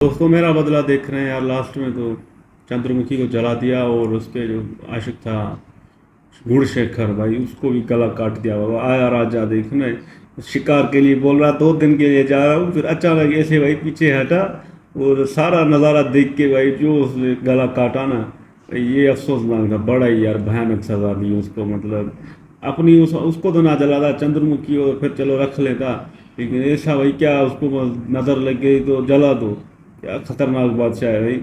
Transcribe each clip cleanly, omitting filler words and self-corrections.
दोस्तों मेरा बदला देख रहे हैं यार। लास्ट में तो चंद्रमुखी को जला दिया और उसके जो आशिक था गुणशेखर भाई, उसको भी गला काट दिया। बाबा आया राजा देखने, शिकार के लिए बोल रहा 2 दिन के लिए जा रहा हूँ, फिर अचानक ऐसे भाई पीछे हटा और सारा नज़ारा देख के भाई जो उसने गला काटा ना, ये अफसोसनाक था। बड़ा ही यार भयानक सजा दी उसको। मतलब अपनी उसको तो ना जला था चंद्रमुखी, और फिर चलो रख लेता, लेकिन ऐसा भाई क्या उसको नज़र लग गई तो जला दो। क्या खतरनाक बादशाह है भाई।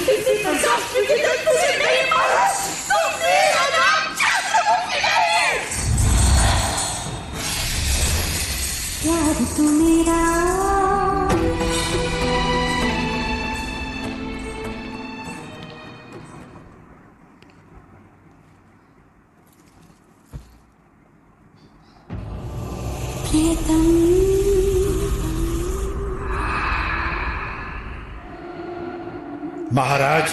किसी प्रजाति के लिए तुझे नहीं मारा तो मेरा नाम चंद्रमुखी नहीं। याद तू मेरा प्रियतम। महाराज,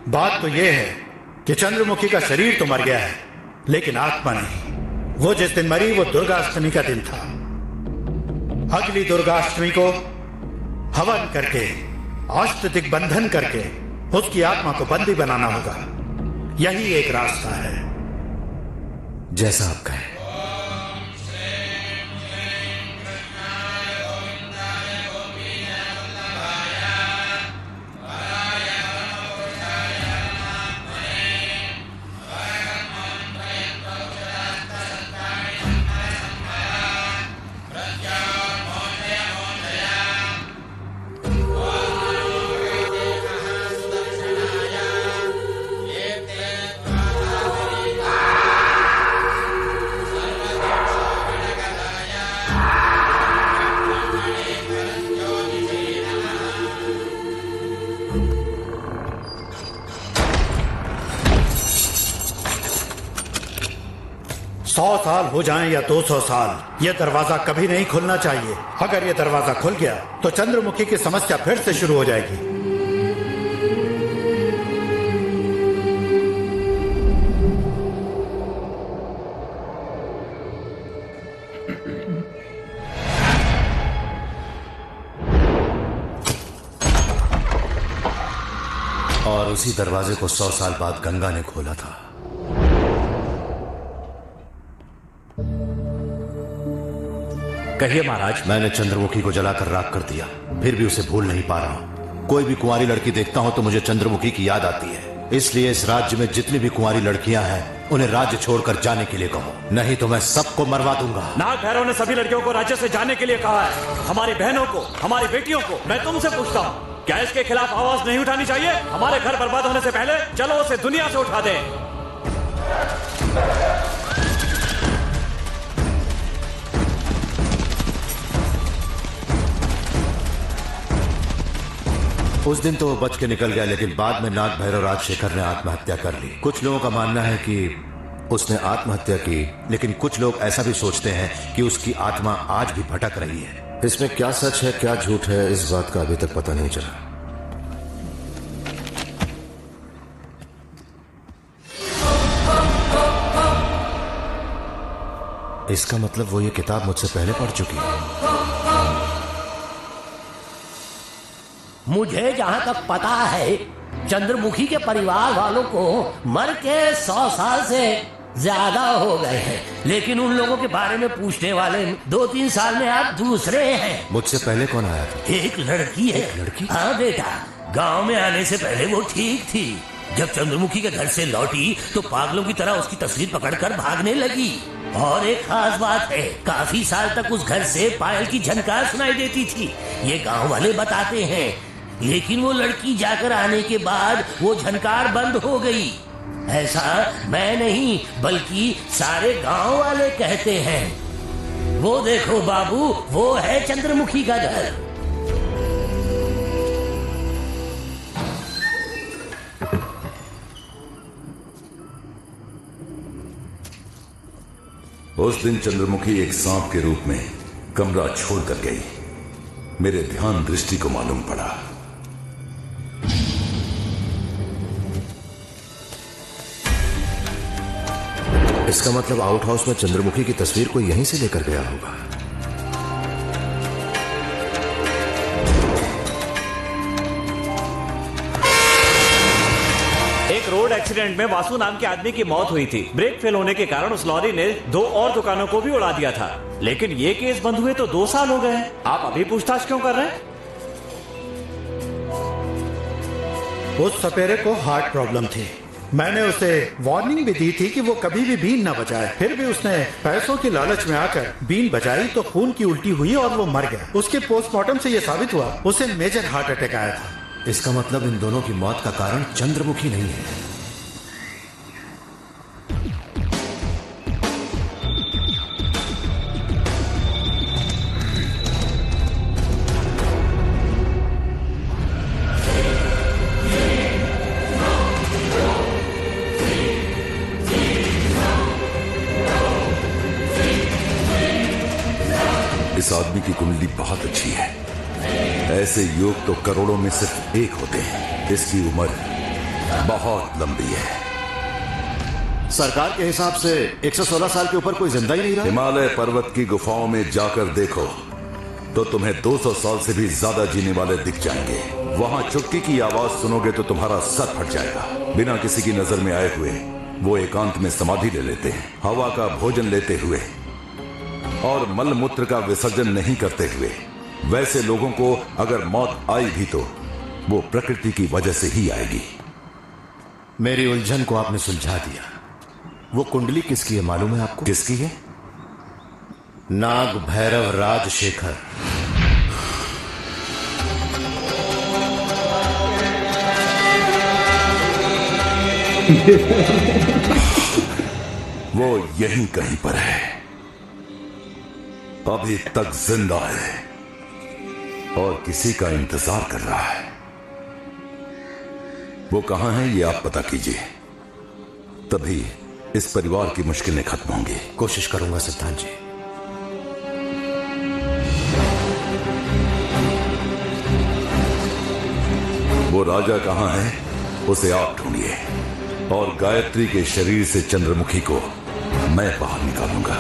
बात तो यह है कि चंद्रमुखी का शरीर तो मर गया है, लेकिन आत्मा नहीं। वो जिस दिन मरी वो दुर्गाष्टमी का दिन था। अगली दुर्गाष्टमी को हवन करके, आष्टदिक बंधन करके उसकी आत्मा को बंदी बनाना होगा। यही एक रास्ता है। जैसा आप कहें। सौ साल हो जाएं या 200 साल, यह दरवाजा कभी नहीं खुलना चाहिए। अगर यह दरवाजा खुल गया तो चंद्रमुखी की समस्या फिर से शुरू हो जाएगी। और उसी दरवाजे को 100 साल बाद गंगा ने खोला था। कहिए महाराज। मैंने चंद्रमुखी को जलाकर राख कर दिया, फिर भी उसे भूल नहीं पा रहा हूं। कोई भी कुंवारी लड़की देखता हूं तो मुझे चंद्रमुखी की याद आती है। इसलिए इस राज्य में जितनी भी कुंवारी लड़कियां हैं उन्हें राज्य छोड़कर जाने के लिए कहो, नहीं तो मैं सबको मरवा दूंगा। नाग भैरव ने सभी लड़कियों को राज्य से जाने के लिए कहा है। हमारी बहनों को, हमारी बेटियों को। मैं तुमसे पूछता हूँ, क्या इसके खिलाफ आवाज नहीं उठानी चाहिए? हमारे घर बर्बाद होने से पहले चलो उसे दुनिया से उठा दें। उस दिन तो वो बच के निकल गया, लेकिन बाद में नाग भैरव राजशेखर ने आत्महत्या कर ली। कुछ लोगों का मानना है कि उसने आत्महत्या की, लेकिन कुछ लोग ऐसा भी सोचते हैं कि उसकी आत्मा आज भी भटक रही है। इसमें क्या सच है क्या झूठ है, इस बात का अभी तक पता नहीं चला। इसका मतलब वो ये किताब मुझसे पहले पढ़ चुकी है। मुझे जहां तक पता है, चंद्रमुखी के परिवार वालों को मर के 100 साल से ज्यादा हो गए हैं, लेकिन उन लोगों के बारे में पूछने वाले 2-3 साल में आप दूसरे हैं। मुझसे पहले कौन आया था? एक लड़की है। लड़की? हाँ बेटा, गांव में आने से पहले वो ठीक थी। जब चंद्रमुखी के घर से लौटी तो पागलों की तरह उसकी तस्वीर पकड़कर भागने लगी। और एक खास बात है, काफी साल तक उस घर से पायल की झनकार सुनाई देती थी, ये गांव वाले बताते हैं। लेकिन वो लड़की जाकर आने के बाद वो झनकार बंद हो गई। ऐसा मैं नहीं बल्कि सारे गांव वाले कहते हैं। वो देखो बाबू, वो है चंद्रमुखी का घर। उस दिन चंद्रमुखी एक सांप के रूप में कमरा छोड़कर गई। मेरे ध्यान दृष्टि को मालूम पड़ा। इसका मतलब आउट हाउस में चंद्रमुखी की तस्वीर को यहीं से लेकर गया होगा। एक रोड एक्सीडेंट में वासु नाम के आदमी की मौत हुई थी। ब्रेक फेल होने के कारण उस लॉरी ने 2 और दुकानों को भी उड़ा दिया था। लेकिन ये केस बंद हुए तो 2 साल हो गए हैं। आप अभी पूछताछ क्यों कर रहे हैं? उस सपेरे को हार्ट प्रॉब्लम थी। मैंने उसे वार्निंग भी दी थी कि वो कभी भी बीन न बजाए। फिर भी उसने पैसों की लालच में आकर बीन बजाई तो खून की उल्टी हुई और वो मर गया। उसके पोस्टमार्टम से यह साबित हुआ उसे मेजर हार्ट अटैक आया था। इसका मतलब इन दोनों की मौत का कारण चंद्रमुखी नहीं है। इस आदमी की कुंडली बहुत अच्छी है। ऐसे योग तो करोड़ों में सिर्फ एक होते हैं। इसकी उम्र बहुत लंबी है। सरकार के हिसाब से 116 साल के ऊपर कोई जिंदा ही नहीं रहा। हिमालय पर्वत की गुफाओं में जाकर देखो तो तुम्हें 200 साल से भी ज्यादा जीने वाले दिख जाएंगे। वहां चुटकी की आवाज सुनोगे तो तुम्हारा सर फट जाएगा। बिना किसी की नजर में आए हुए वो एकांत में समाधि ले लेते हैं, हवा का भोजन लेते हुए और मल मूत्र का विसर्जन नहीं करते हुए। वैसे लोगों को अगर मौत आई भी तो वो प्रकृति की वजह से ही आएगी। मेरी उलझन को आपने सुलझा दिया। वो कुंडली किसकी है मालूम है आपको? किसकी है? नाग भैरव राजशेखर। वो यहीं कहीं पर है, अभी तक जिंदा है और किसी का इंतजार कर रहा है। वो कहां है ये आप पता कीजिए, तभी इस परिवार की मुश्किलें खत्म होंगी। कोशिश करूंगा सिद्धांत जी। वो राजा कहां है उसे आप ढूंढिए और गायत्री के शरीर से चंद्रमुखी को मैं बाहर निकालूंगा।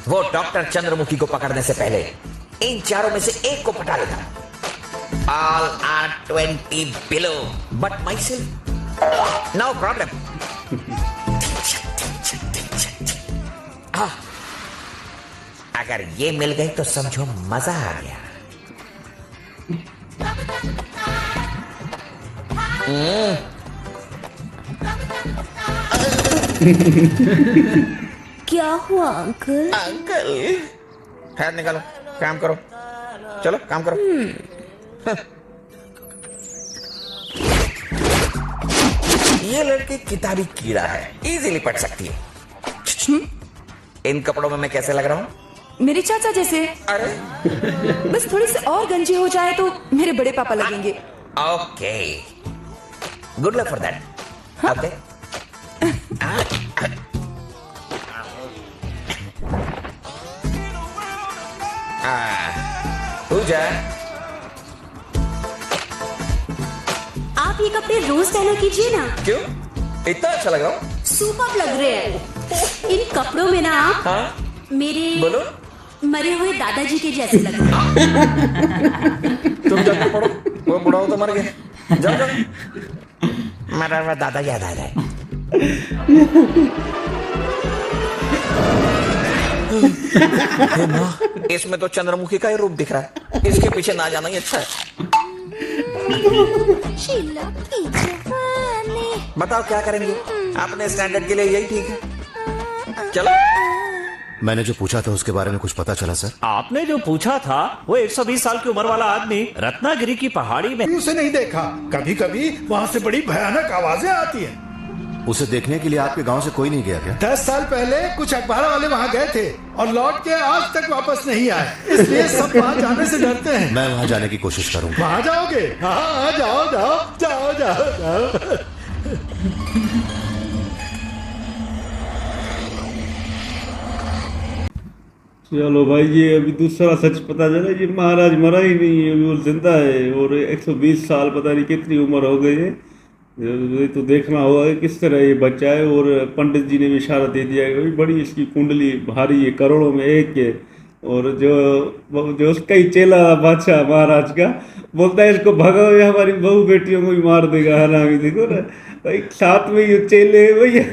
वो डॉक्टर चंद्रमुखी को पकड़ने से पहले इन चारों में से एक को पटा लेता। All are 20 below, but myself, no problem. अगर ये मिल गए तो समझो मजा आ गया। क्या हुआ अंकल? अंकल, हाथ निकालो, काम करो, चलो काम करो। ये लड़की किताबी कीड़ा है, इजीली पढ़ सकती है। इन कपड़ों में मैं कैसे लग रहा हूँ? मेरे चाचा जैसे। अरे बस थोड़ी सी और गंजी हो जाए तो मेरे बड़े पापा लगेंगे। Okay, good luck for that. Okay, Pooja, आप ये कपड़े रोज पहना कीजिए ना। क्यों इतना अच्छा लग रहा हूँ? सुपर लग रहे हैं। इन कपड़ों में ना आप हाँ मेरे बोलो। मरे हुए दादाजी के जैसे लग रहे हैं। तुम जाके पढ़ो, वो बुढ़ा हो तो मर गया। जाओ जाओ, मरा हुआ दादा याद आ रहा है। हे माँ, इसमें तो चंद्रमुखी का ही रूप दिख रहा है। इसके पीछे ना जाना ही अच्छा है। शीला पीछे बताओ क्या करेंगे? अपने स्टैंडर्ड के लिए यही ठीक है। चलो। मैंने जो पूछा था उसके बारे में कुछ पता चला सर? आपने जो पूछा था वो 120 साल की उम्र वाला आदमी रत्नागिरी की पहाड़ी में। उसे नहीं देखा। कभी कभी वहां से बड़ी भयानक आवाजें आती हैं। उसे देखने के लिए आपके गांव से कोई नहीं गया क्या? 10 साल पहले कुछ अखबार वाले वहाँ गए थे और लौट के आज तक वापस नहीं आए, इसलिए सब वहाँ जाने से डरते हैं। मैं वहां जाने की कोशिश करूंगा। वहाँ जाओगे? हाँ, जाओ जाओ जाओ जाओ जाओ। चलो भाई, ये अभी दूसरा सच पता चला, ये महाराज मरा ही नहीं है, अभी वो जिंदा है और 120 साल पता नहीं कितनी उम्र हो गई है। ये तो देखना होगा कि किस तरह ये बच्चा है। और पंडित जी ने भी इशारा दे दिया है कि भाई बड़ी इसकी कुंडली भारी है, करोड़ों में एक है। और जो उसका ही चेला बादशाह महाराज का बोलता है इसको भगाओ, ये हमारी बहू बेटियों को भी मार देगा हरामी। देखो ना भाई, साथ में ये चेले है भैया।